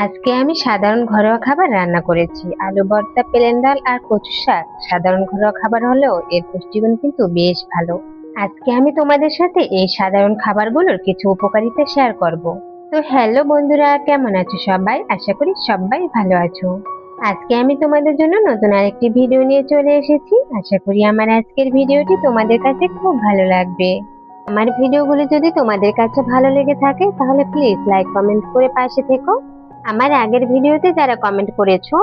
আজকে আমি সাধারণ ঘরোয়া খাবার রান্না করেছি। আলু ভর্তা, প্লেন ডাল আর কচু শাক। সাধারণ ঘরোয়া খাবার হলেও এর পুষ্টিগুণ কিন্তু বেশ ভালো। আজকে আমি তোমাদের সাথে এই সাধারণ খাবারগুলোর কিছু উপকারিতা শেয়ার করব। তো হ্যালো বন্ধুরা, কেমন আছো সবাই? আশা করি সবাই ভালো আছো। আজকে আমি তোমাদের জন্য নতুন আরেকটি ভিডিও নিয়ে চলে এসেছি। আশা করি আমার আজকের ভিডিওটি তোমাদের কাছে খুব ভালো লাগবে। আমার ভিডিওগুলো যদি তোমাদের কাছে ভালো লেগে থাকে তাহলে প্লিজ লাইক কমেন্ট করে পাশে থেকো। আমার আগের ভিডিওতে যারা কমেন্ট করেছো,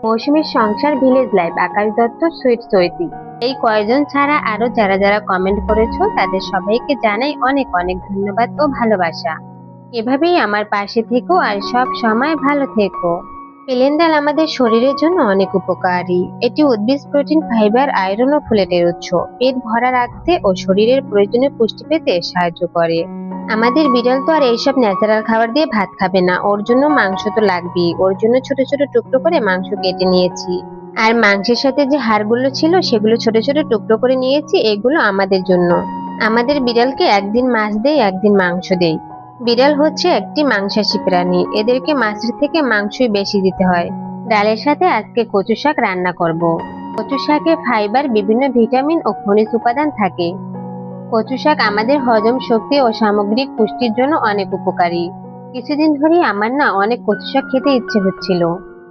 মৌসুমীর সংসার, ভিলেজ লাইফ, আকাশ দত্ত, সুইট সৈতি, এই কয়েকজন ছাড়া আরো যারা যারা কমেন্ট করেছো তাদের সবাইকে জানাই অনেক অনেক ধন্যবাদ ও ভালোবাসা। এভাবেই আমার পাশে থেকো আর সব সময় ভালো থেকো। প্লেন ডাল আমাদের শরীরের জন্য অনেক উপকারী। এটি উদ্ভিজ প্রোটিন, ফাইবার, আয়রন ও ফোলেটের উৎস। পেট ভরা রাখতে ও শরীরের প্রয়োজনীয় পুষ্টি পেতে সাহায্য করে। আমাদের বিড়াল তো আর এইসব ন্যাচারাল খাবার দিয়ে ভাত খাবে না, ওর জন্য মাংস তো লাগবেই। ওর জন্য ছোট ছোট টুকরো করে মাংস কেটে নিয়েছি। আর মাংসের সাথে যে হাড়গুলো ছিল সেগুলো ছোট ছোট টুকরো করে নিয়েছি, এগুলো আমাদের জন্য। আমাদের বিড়ালকে একদিন মাছ দেই, একদিন মাংস দেই। বিড়াল হচ্ছে একটি মাংসাশী প্রাণী, এদেরকে মাছের থেকে মাংসই বেশি দিতে হয়। ডালের সাথে আজকে কচু শাক রান্না করব। কচু শাকে ফাইবার, বিভিন্ন ভিটামিন ও খনিজ উপাদান থাকে। কচু শাক আমাদের হজম শক্তি ও সামগ্রিক পুষ্টির জন্য অনেক উপকারী। কিছুদিন ধরেই আমার না অনেক কচু শাক খেতে ইচ্ছে হচ্ছিল।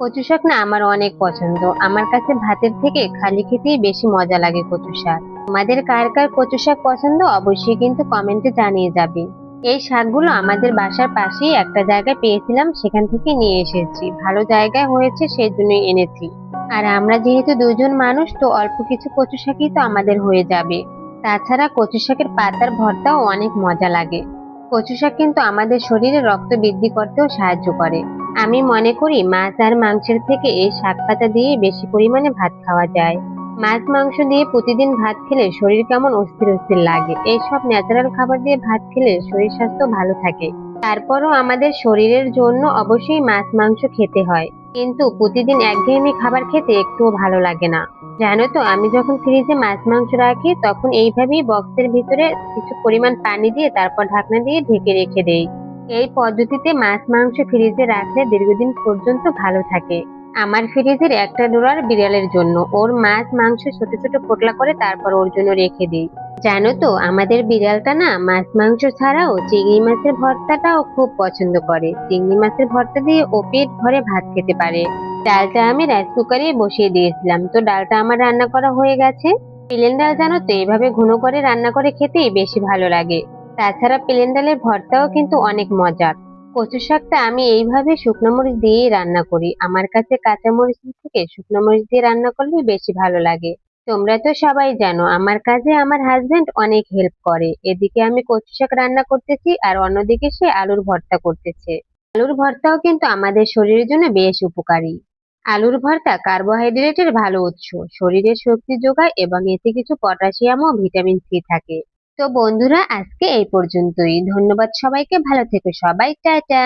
কচু শাক না আমার অনেক পছন্দ। আমার কাছে ভাতের থেকে খালি খেতেই বেশি মজা লাগে কচু শাক। তোমাদের কার কার কচু শাক পছন্দ অবশ্যই কিন্তু কমেন্টে জানিয়ে যাবে। এই শাকগুলো আমাদের বাসার পাশেই একটা জায়গায় পেয়েছিলাম, সেখান থেকে নিয়ে এসেছি। ভালো জায়গায় হয়েছে সেই জন্যই এনেছি। আর আমরা যেহেতু দুজন মানুষ, তো অল্প কিছু কচু শাকই তো আমাদের হয়ে যাবে। তাছাড়া কচু শাকের পাতার ভর্তাও অনেক মজা লাগে। কচু শাক কিন্তু আমাদের শরীরে রক্ত বৃদ্ধি করতেও সাহায্য করে। আমি মনে করি মাছ আর মাংসের থেকে এই শাক পাতা দিয়ে বেশি পরিমাণে ভাত খাওয়া যায়। মাছ মাংস দিয়ে প্রতিদিন ভাত খেলে শরীর কেমন অস্থির অস্থির লাগে। এইসব ন্যাচারাল খাবার দিয়ে ভাত খেলে শরীর স্বাস্থ্য ভালো থাকে। তারপরও আমাদের শরীরের জন্য অবশ্যই মাছ মাংস খেতে হয়, কিন্তু প্রতিদিন একঘেয়েমি খাবার খেতে একটুও ভালো লাগে না। জানো তো, আমি যখন ফ্রিজে মাছ মাংস রাখি তখন এইভাবেই বক্সের ভিতরে কিছু পরিমাণ পানি দিয়ে তারপর ঢাকনা দিয়ে ঢেকে রেখে দেই। এই পদ্ধতিতে মাছ মাংস ফ্রিজে রাখলে দীর্ঘদিন পর্যন্ত ভালো থাকে। আমার ফ্রিজের একটা ড্রয়ার বিড়ালের জন্য, ওর মাছ মাংস ছোট ছোট পোটলা করে তারপর ওর জন্য রেখে দিই। জানো তো, আমাদের বিড়ালটা না মাছ মাংস ছাড়াও চিংড়ি মাছের ভর্তাটাও খুব পছন্দ করে। চিংড়ি মাছের ভর্তা দিয়ে ও পেট ভরে ভাত খেতে পারে। ডালটা আমি রাইস কুকারে বসিয়ে দিয়েছিলাম, তো ডালটা আমার রান্না করা হয়ে গেছে। প্লেন ডাল জানো তো এভাবে ঘন করে রান্না করে খেতেই বেশি ভালো লাগে। তাছাড়া প্লেন ডালের ভর্তাও কিন্তু অনেক মজার। কচু শাকটা আমি এইভাবে শুকনো মরিচ দিয়েই রান্না করি। আমার কাছে কাঁচা মরিচ থেকে শুকনো মরিচ দিয়ে রান্না করলে বেশি ভালো লাগে। তোমরা তো সবাই জানো আমার কাজে আমার হাজবেন্ড অনেক হেল্প করে। এদিকে আমি কচু শাক রান্না করতেছি আর অন্যদিকে সে আলুর ভর্তা করতেছে। আলুর ভর্তাও কিন্তু আমাদের শরীরের জন্য বেশ উপকারী। আলুর ভর্তা কার্বোহাইড্রেটের ভালো উৎস, শরীরে শক্তি যোগায় এবং এতে কিছু পটাশিয়াম ও ভিটামিন সি থাকে। তো বন্ধুরা, আজকে এই পর্যন্তই। ধন্যবাদ সবাইকে, ভালো থেকো সবাই, টাটা।